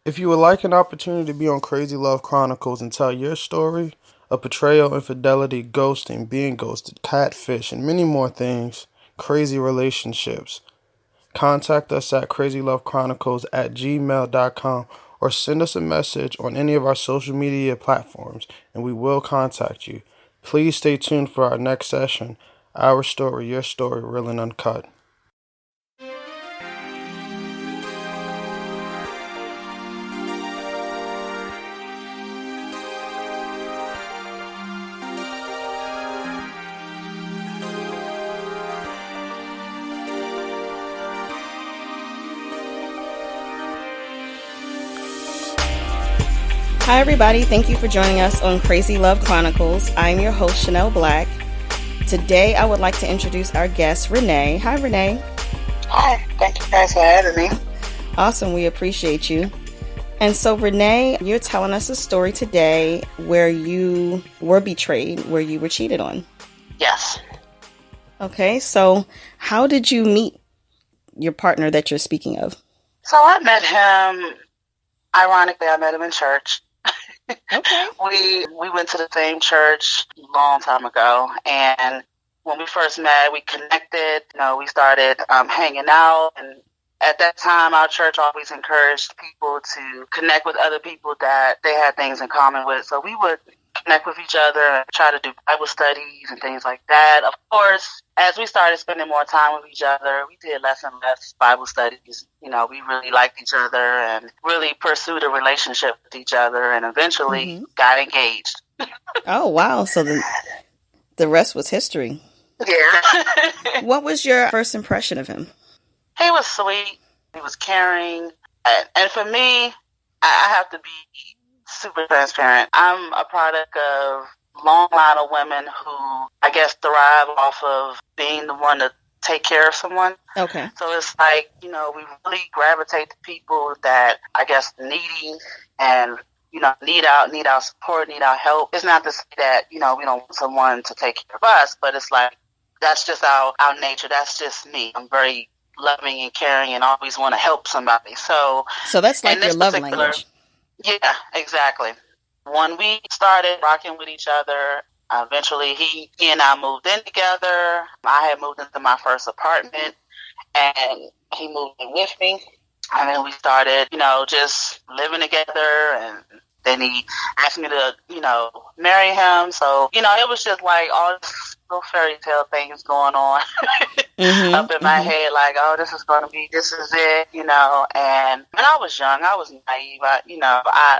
If you would like an opportunity to be on Crazy Love Chronicles and tell your story of betrayal, infidelity, ghosting, being ghosted, catfish, and many more things, crazy relationships, contact us at crazylovechronicles@gmail.com or send us a message on any of our social media platforms and we will contact you. Please stay tuned for our next session. Our story, your story, real and uncut. Hi, everybody. Thank you for joining us on Crazy Love Chronicles. I'm your host, Chanel Black. Today, I would like to introduce our guest, Renee. Hi, Renee. Hi. Thank you guys for having me. Awesome. We appreciate you. And so, Renee, you're telling us a story today where you were betrayed, where you were cheated on. Yes. Okay. So, how did you meet your partner that you're speaking of? So I met him, ironically, I met him in church. Okay. We went to the same church a long time ago, and when we first met, we connected. We started hanging out, and at that time, our church always encouraged people to connect with other people that they had things in common with. So we would connect with each other and try to do Bible studies and things like that. Of course, as we started spending more time with each other, we did less and less Bible studies. We really liked each other and really pursued a relationship with each other and eventually got engaged. Oh, wow. So the rest was history. Yeah. What was your first impression of him? He was sweet. He was caring. And for me, I have to be super transparent. I'm a product of a long line of women who, I guess, thrive off of being the one to take care of someone. Okay. So it's like, we really gravitate to people that, I guess, needy and, need our support, need our help. It's not to say that, we don't want someone to take care of us, but it's like, that's just our nature. That's just me. I'm very loving and caring and always want to help somebody. So that's like your love language. Yeah, exactly. When we started rocking with each other, eventually he and I moved in together. I had moved into my first apartment and he moved in with me. And then we started, just living together, and then he asked me to, marry him. So, it was just like all this little fairy tale things going on up in my head, like, oh, this is it, and when I was young, I was naive. I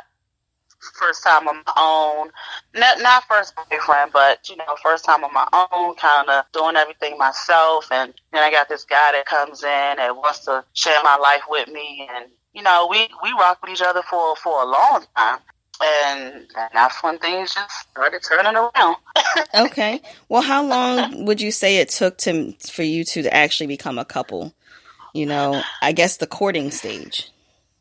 first time on my own, not first boyfriend, but, first time on my own, kind of doing everything myself. And then I got this guy that comes in and wants to share my life with me. And, we rocked with each other for a long time. And that's when things just started turning around. Okay. Well, how long would you say it took for you to actually become a couple? I guess the courting stage.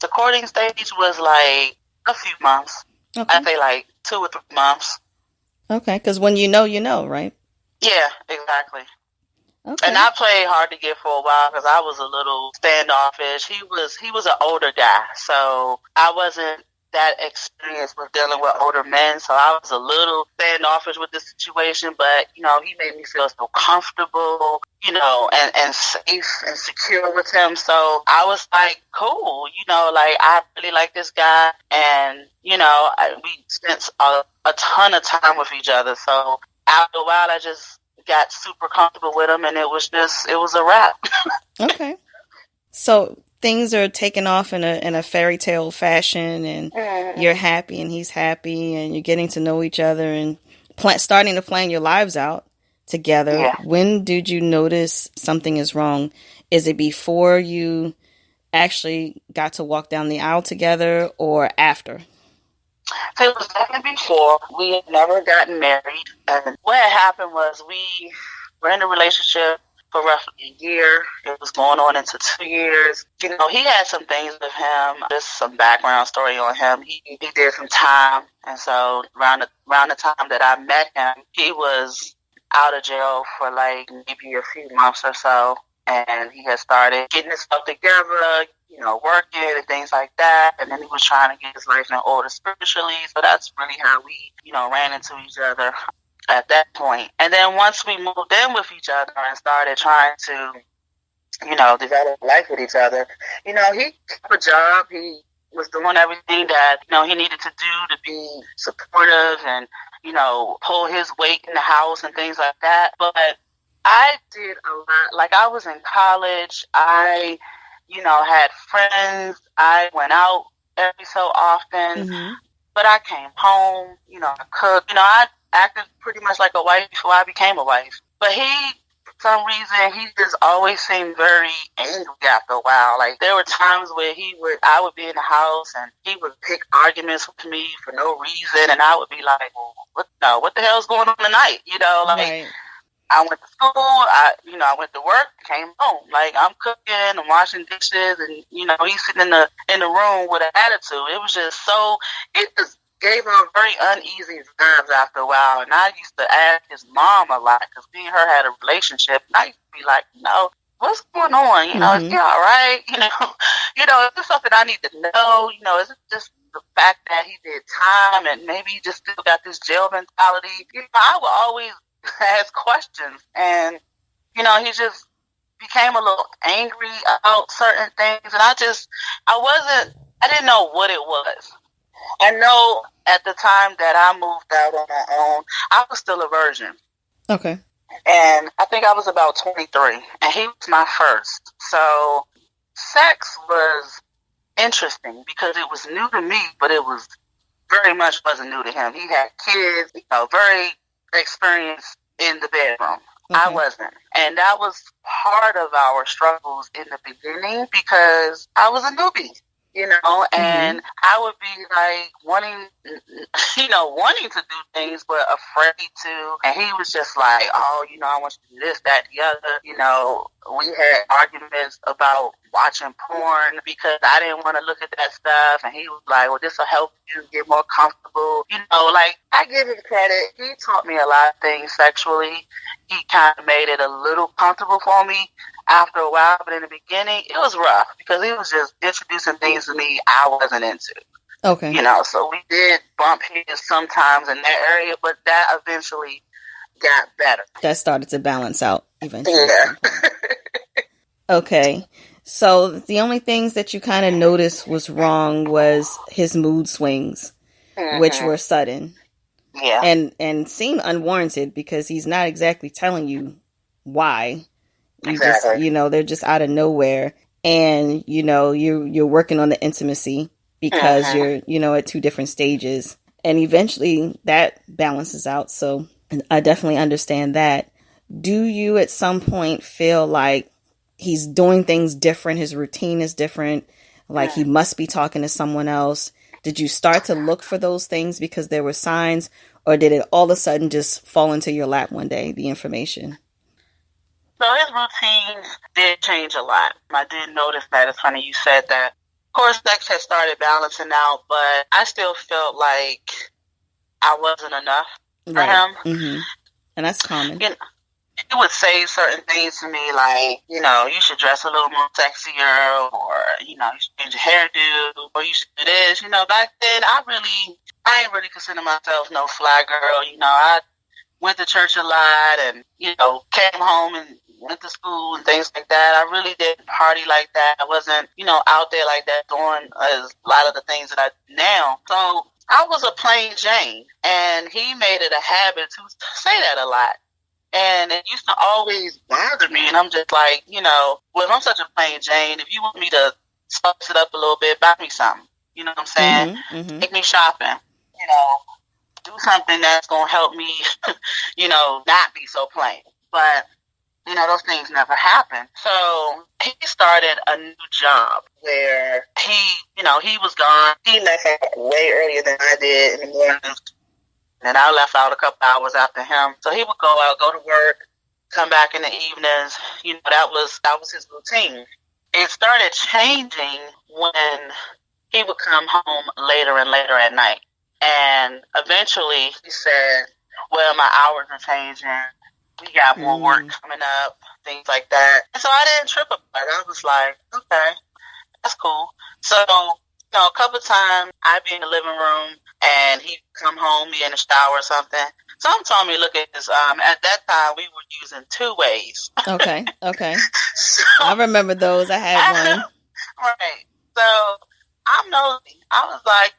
The courting stage was like a few months. Okay. I'd say like 2 or 3 months. Okay, because when you know, right? Yeah, exactly. Okay. And I played hard to get for a while because I was a little standoffish. He was an older guy, so I wasn't that experienced with dealing with older men, so I was a little standoffish with the situation. But he made me feel so comfortable, and safe and secure with him. So I was like, cool, like I really like this guy, and we spent a ton of time with each other. So after a while, I just got super comfortable with him, and it was a wrap. Okay. So things are taking off in a fairy tale fashion, and you're happy and he's happy, and you're getting to know each other and starting to plan your lives out together. Yeah. When did you notice something is wrong? Is it before you actually got to walk down the aisle together or after? So it was definitely before. We had never gotten married. And what had happened was we were in a relationship for roughly a year. It was going on into 2 years. He had some things with him, just some background story on him. He did some time. And so around the time that I met him, he was out of jail for like maybe a few months or so. And he had started getting himself together, working and things like that. And and he was trying to get his life in order spiritually. So that's really how we, ran into each other at that point. And then once we moved in with each other and started trying to, develop life with each other, he took a job. He was doing everything that, he needed to do to be supportive and, pull his weight in the house and things like that. But I did a lot. Like, I was in college. I, had friends. I went out every so often. Mm-hmm. But I came home, I cooked. I acted pretty much like a wife before I became a wife. But he, for some reason, he just always seemed very angry after a while. Like, there were times where I would be in the house and he would pick arguments with me for no reason, and I would be like, well, what the hell's going on tonight? Right. I went to school, I went to work, came home. Like, I'm cooking, I'm washing dishes, and, he's sitting in the room with an attitude. It was just it just gave him very uneasy vibes after a while. And I used to ask his mom a lot, because me and her had a relationship. And I used to be like, what's going on? Is he all right? Is this something I need to know? Is it just the fact that he did time and maybe he just still got this jail mentality? I would always ask questions, and he just became a little angry about certain things, and I didn't know what it was. I know at the time that I moved out on my own, I was still a virgin. Okay. And I think I was about 23, and he was my first. So sex was interesting because it was new to me, but it was very much wasn't new to him. He had kids, very experienced in the bedroom. Okay. I wasn't. And that was part of our struggles in the beginning because I was a newbie, and I would be like wanting to do things, but afraid to. And he was just like, oh, I want you to do this, that, the other. We had arguments about watching porn because I didn't want to look at that stuff. And he was like, well, this will help you get more comfortable. Like, I give him credit. He taught me a lot of things sexually. He kind of made it a little comfortable for me after a while. But in the beginning, it was rough because he was just introducing things to me I wasn't into. Okay. So we did bump heads sometimes in that area, but that eventually got better. That started to balance out eventually. Yeah. Okay. So the only things that you kind of noticed was wrong was his mood swings, which were sudden. Yeah. And seemed unwarranted because he's not exactly telling you why. You exactly. just, they're just out of nowhere. And, you're working on the intimacy because you're, at two different stages. And eventually that balances out. So I definitely understand that. Do you at some point feel like he's doing things different? His routine is different. Like he must be talking to someone else. Did you start to look for those things because there were signs, or did it all of a sudden just fall into your lap one day, the information? So his routine did change a lot. I did notice that. It's funny you said that. Of course, sex had started balancing out, but I still felt like I wasn't enough for him. Mm-hmm. And that's common. He would say certain things to me like, you should dress a little more sexier, or, you should change your hairdo, or you should do this. Back then, I didn't really consider myself no fly girl. I went to church a lot and, came home and went to school and things like that. I really didn't party like that. I wasn't, out there like that doing a lot of the things that I do now. So I was a plain Jane, and he made it a habit to say that a lot. And it used to always bother me. And I'm just like, well, if I'm such a plain Jane, if you want me to spice it up a little bit, buy me something. You know what I'm saying? Take me shopping. Do something that's going to help me, not be so plain. But, those things never happen. So he started a new job where he was gone. He left out way earlier than I did in the mornings. And I left out a couple hours after him. So he would go out, go to work, come back in the evenings. That was his routine. It started changing when he would come home later and later at night. And eventually he said, well, my hours are changing. We got more work coming up, things like that. And so I didn't trip about it. I was like, okay, that's cool. So a couple of times I'd be in the living room and he'd come home, be in the shower or something. Someone told me, look at this. At that time, we were using 2-ways. Okay. So, I remember those. I had one. Right. So I'm nosy. I was like,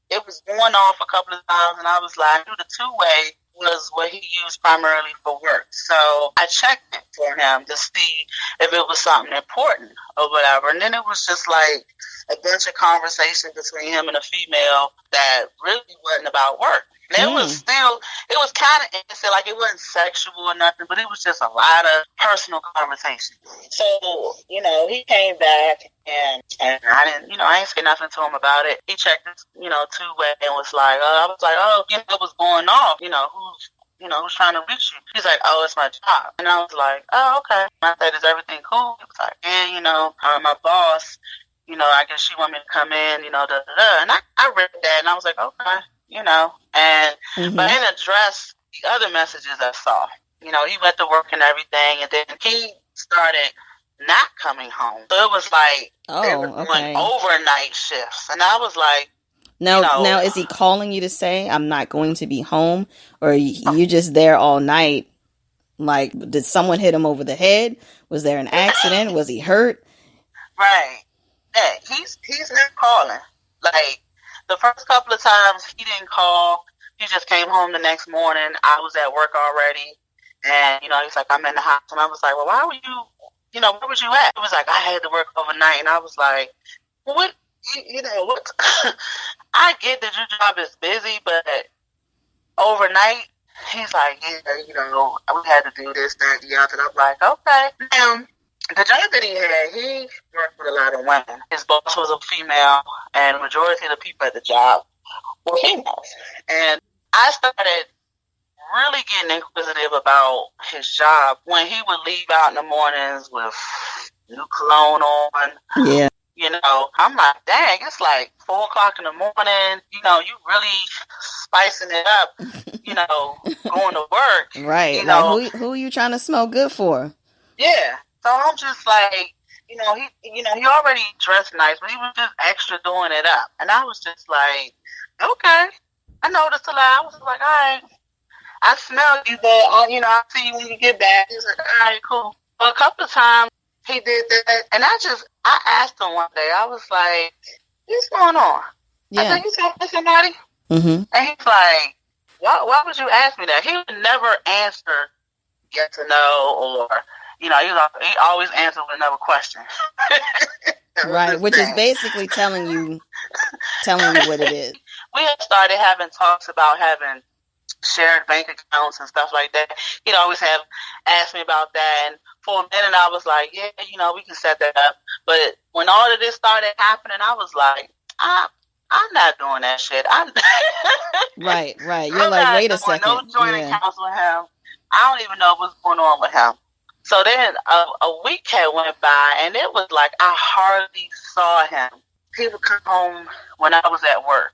it was going off a couple of times, and I was like, I knew the 2-way was what he used primarily for work. So I checked it for him to see if it was something important or whatever. And then it was just like a bunch of conversation between him and a female that really wasn't about work. And it was kind of innocent, like it wasn't sexual or nothing, but it was just a lot of personal conversation. So, he came back and I didn't, I ain't say nothing to him about it. He checked this, 2-way and was like, I was like, oh, what's going on? Who's trying to reach you? He's like, oh, it's my job. And I was like, oh, okay. I said, is everything cool? He was like, yeah, my boss, I guess she want me to come in, da, da, da. And I read that and I was like, okay. But in address the other messages I saw, he went to work and everything, and then he started not coming home. So it was like they were doing overnight shifts, and I was like, now is he calling you to say I'm not going to be home, or you just there all night? Like, did someone hit him over the head? Was there an accident? Was he hurt? Right. Yeah, he's not calling. Like, the first couple of times he didn't call. He just came home the next morning. I was at work already. And, he's like, I'm in the house. And I was like, well, why were you, where was you at? He was like, I had to work overnight. And I was like, well, what? I get that your job is busy, but overnight, he's like, yeah, we had to do this, that, the other. And I'm like, okay. Now, the job that he worked with a lot of women. His boss was a female, and the majority of the people at the job were females. And I started really getting inquisitive about his job when he would leave out in the mornings with new cologne on. Yeah. I'm like, dang, it's like 4:00 in the morning. You really spicing it up, going to work. Right. Like, who are you trying to smell good for? Yeah. So I'm just like, he already dressed nice, but he was just extra doing it up. And I was just like, okay. I noticed a lot. I was like, all right, I smell you, but, I'll see you when you get back. He's like, all right, cool. Well, a couple of times he did that. And I asked him one day, I was like, what's going on? Yeah. I said, you talking to somebody? Mm-hmm. And he's like, why would you ask me that? He would never answer yes or no, or, he always answered with another question. Right, which is basically telling you what it is. We had started having talks about having shared bank accounts and stuff like that. He'd always have asked me about that, and for a minute I was like, yeah, we can set that up. But when all of this started happening, I was like, I'm not doing that shit. Right. You're like, wait a second. No joint accounts with him. I don't even know what's going on with him. So then a week had went by, and it was like I hardly saw him. He would come home when I was at work,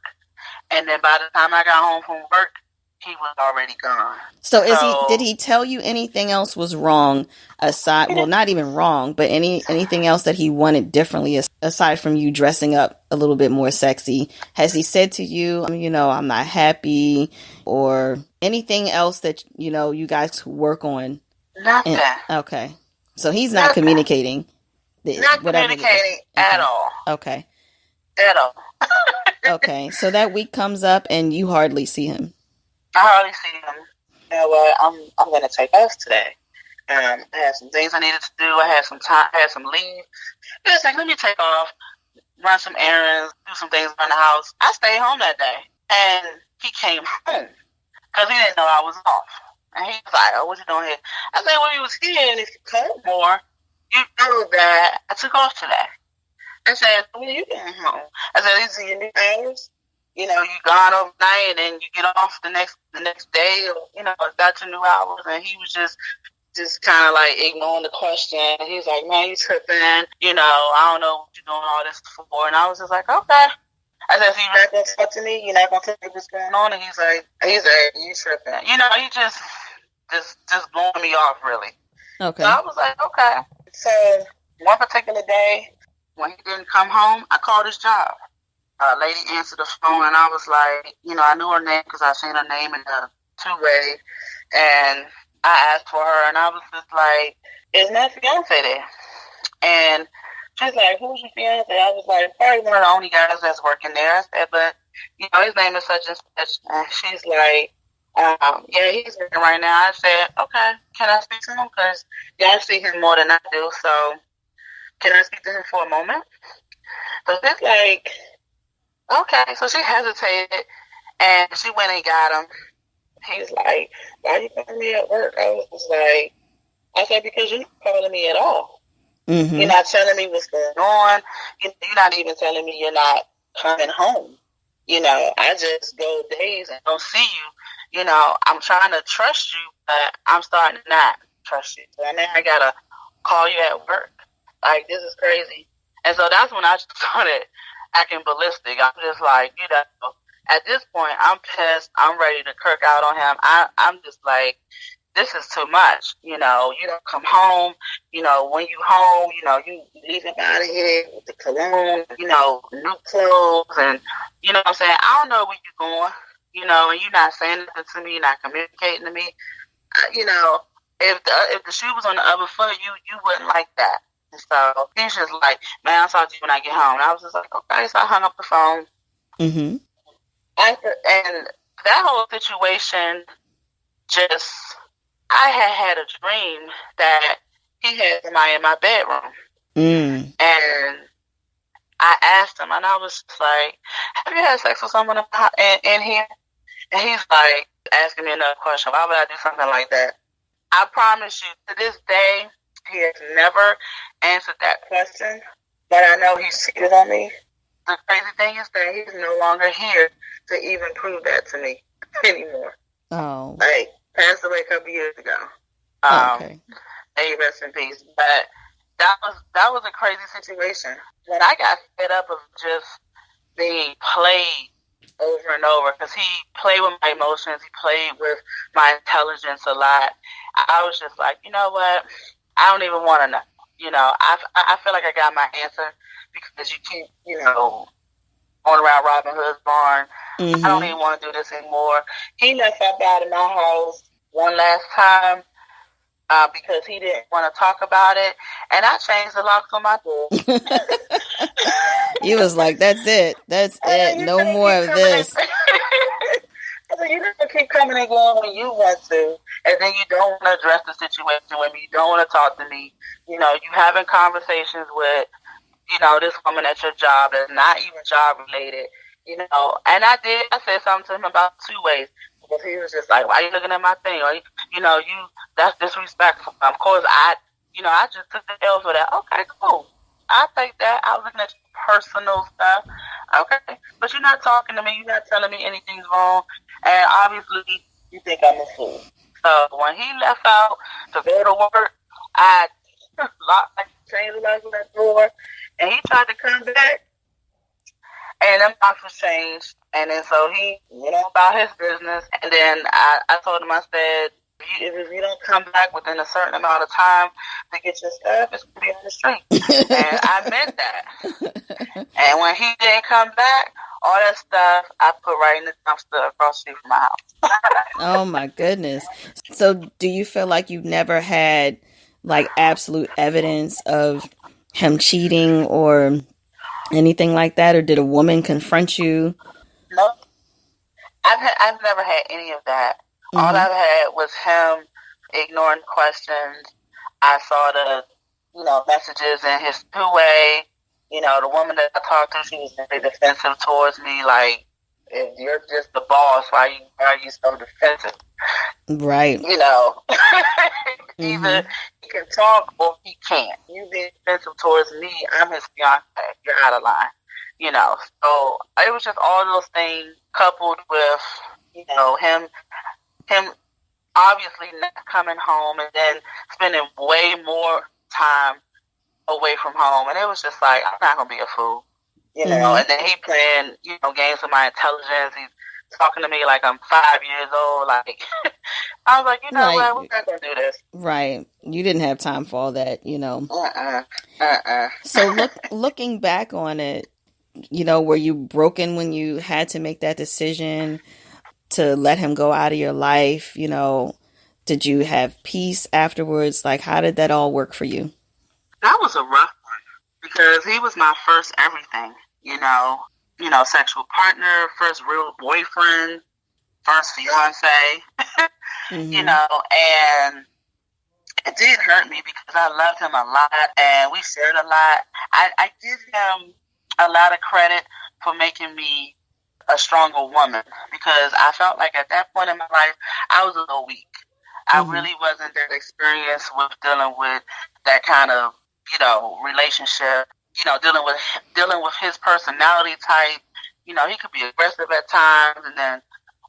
and then by the time I got home from work, he was already gone. So did he tell you anything else was wrong aside? Well, not even wrong, but anything else that he wanted differently aside from you dressing up a little bit more sexy? Has he said to you, I'm not happy, or anything else that you guys work on? Nothing. Okay. So he's not communicating. Not communicating at all. Okay. At all. Okay. So that week comes up and you hardly see him. I hardly see him. You know what? I'm going to take off today. I had some things I needed to do. I had some time. I had some leave. I was like, let me take off, run some errands, do some things around the house. I stayed home that day. And he came home because he didn't know I was off. And he was like, oh, what you doing here? I said, well, he was here, and if you come more, you know that I took off today. I said, when are you getting home? I said, these are your new hours? You gone overnight, and then you get off the next day, or, got your new hours. And he was just kind of like ignoring the question. He's like, man, you tripping. I don't know what you're doing all this for. And I was just like, okay. I said, so you're not going to talk to me? You're not going to tell me what's going on? And he's like, you tripping. He just blowing me off, really. Okay. So I was like, okay. So one particular day, when he didn't come home, I called his job. a lady answered the phone, and I was like, I knew her name because I seen her name in the two-way, and I asked for her, and I was just like, "Is my fiance there?" And she's like, "Who's your fiance?" I was like, "Probably one of the only guys that's working there." I said, "But his name is such and such." And she's like, "Yeah, he's working right now." I said, "Okay, can I speak to him? Because I see him more than I do. So can I speak to him for a moment?" So she's like, "Okay." So she hesitated, and she went and got him. He's like, "Why are you calling me at work?" I said, "Because you're not calling me at all. Mm-hmm. You're not telling me what's going on. You're not even telling me you're not coming home. I just go days and don't see you. I'm trying to trust you, but I'm starting to not trust you. So now I gotta call you at work. Like, this is crazy." And so that's when I just started acting ballistic. I'm just like, at this point, I'm pissed. I'm ready to kirk out on him. I'm just like, this is too much. You don't come home. When you home, you leave him out of here with the cologne, new clothes, and what I'm saying, I don't know where you're going, and you're not saying nothing to me, you're not communicating to me. If the shoe was on the other foot, you wouldn't like that. And so he's just like, "Man, I'll talk to you when I get home." And I was just like, "Okay." So I hung up the phone. Mm-hmm. And that whole situation, just, I had a dream that he had somebody in my bedroom. Mm. And I asked him, and I was just like, "Have you had sex with someone in here?" And he's like, asking me another question. Why would I do something like that? I promise you, to this day, he has never answered that question, but I know he's cheated on me. The crazy thing is that he's no longer here to even prove that to me anymore. Oh. Like, passed away a couple years ago. Okay. May rest in peace. But that was a crazy situation. When I got fed up of just being played over and over, because he played with my emotions, he played with my intelligence a lot. I was just like, you know what? I don't even want to know. I feel like I got my answer, because you keep, going around Robin Hood's barn. Mm-hmm. I don't even want to do this anymore. He left up out of my house one last time because he didn't want to talk about it, and I changed the locks on my door. You was like, "That's it. That's it. No more of this." I said, "You never keep coming and going when you want to, and then you don't want to address the situation with me. You don't want to talk to me. You having conversations with, this woman at your job that's not even job related. And I said something to him about two ways. Because he was just like, "Why are you looking at my thing?" Or, that's disrespectful. Of course, I just took the L for that. Okay, cool. I'll take that. I was looking at personal stuff. Okay. But you're not talking to me. You're not telling me anything's wrong. And obviously, you think I'm a fool. So when he left out to go to work, I changed the lock on that door, and he tried to come back, and them locks was changed. And then so he went on about his business, and then I told him, I said, if you don't come back within a certain amount of time to get your stuff, it's going to be on the street. And I meant that. And when he didn't come back, all that stuff I put right in the dumpster across the street from my house. Oh my goodness. So do you feel like you've never had like absolute evidence of him cheating or anything like that? Or did a woman confront you? No, I've never had any of that. Mm-hmm. All I've had was him ignoring questions. I saw the, messages in his two-way. The woman that I talked to, she was very defensive towards me. Like, if you're just the boss, why are you so defensive? Right. Either he can talk or he can't. You being defensive towards me, I'm his fiance. You're out of line. So it was just all those things coupled with, him obviously not coming home and then spending way more time away from home. And it was just like, I'm not going to be a fool, and then he playing, games with my intelligence. He's talking to me like I'm 5 years old. Like, I was like, what, we're not going to do this. Right. You didn't have time for all that, So looking back on it, were you broken when you had to make that decision to let him go out of your life? Did you have peace afterwards? Like, how did that all work for you? That was a rough one because he was my first everything, sexual partner, first real boyfriend, first fiance, and it did hurt me because I loved him a lot and we shared a lot. I give him a lot of credit for making me a stronger woman because I felt like at that point in my life, I was a little weak. I really wasn't that experienced with dealing with that kind of, relationship, dealing with his personality type. He could be aggressive at times and then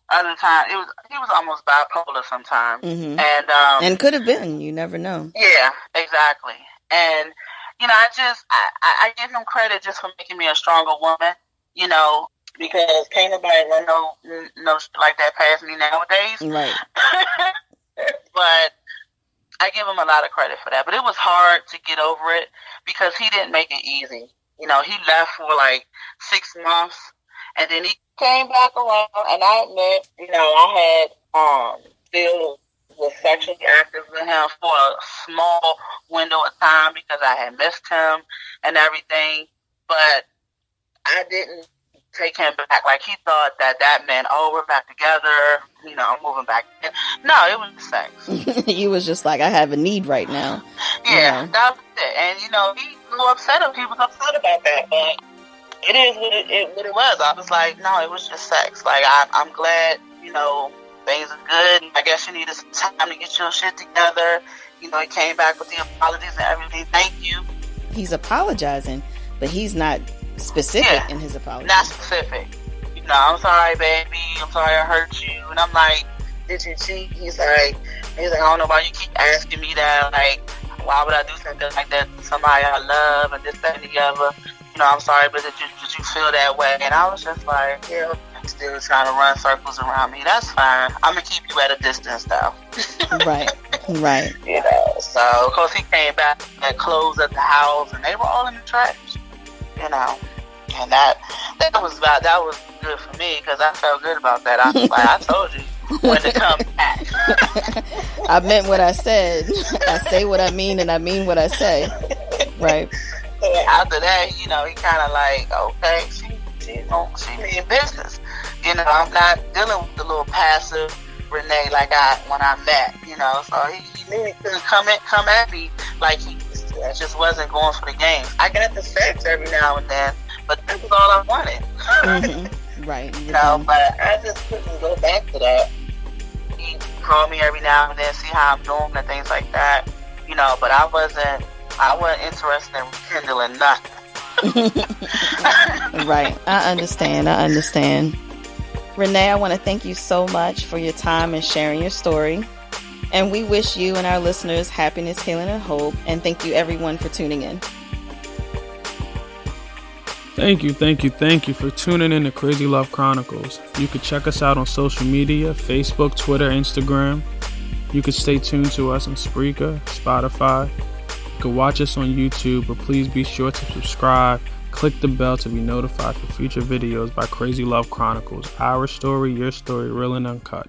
other times he was almost bipolar sometimes. And could have been, you never know. Yeah, exactly. And, I give him credit just for making me a stronger woman, because can't nobody let no shit like that pass me nowadays. Right. But I give him a lot of credit for that. But it was hard to get over it because he didn't make it easy. He left for like 6 months and then he came back around and I admit, I had still was sexually active with him for a small window of time because I had missed him and everything. But I didn't take him back. Like he thought that meant, oh, we're back together, I'm moving back in. No, it was sex. He was just like, I have a need right now. Yeah, that was it. And he was upset. He was upset about that, but it is what it was. I was like, no, it was just sex. Like I'm glad, things are good. I guess you needed some time to get your shit together. He came back with the apologies and everything. Thank you. He's apologizing, but he's not specific in his apology. Not specific. I'm sorry, baby. I'm sorry I hurt you. And I'm like, did you cheat? He's like, I don't know why you keep asking me that. Like, why would I do something like that to somebody I love and this, that, and the other? I'm sorry, but did you feel that way? And I was just like, yeah, still trying to run circles around me. That's fine. I'm going to keep you at a distance, though. Right. So, of course, he came back and clothes at the house, and they were all in the trash, and that was good for me because I felt good about that. I was like, I told you when to come back. I meant what I said. I say what I mean, and I mean what I say. Right. After that, he kind of like, okay, she mean business. I'm not dealing with the little passive Renee like when I met. So he knew he couldn't come at me like he just wasn't going for the games. I got the sex every now and then, but that was all I wanted. Right. But I just couldn't go back to that. He called me every now and then, see how I'm doing and things like that. But I wasn't interested in rekindling nothing. Right. I understand. Renee, I want to thank you so much for your time and sharing your story. And we wish you and our listeners happiness, healing, and hope. And thank you, everyone, for tuning in. Thank you for tuning in to Crazy Love Chronicles. You can check us out on social media, Facebook, Twitter, Instagram. You can stay tuned to us on Spreaker, Spotify. You can watch us on YouTube, but please be sure to subscribe. Click the bell to be notified for future videos by Crazy Love Chronicles. Our story, your story, real and uncut.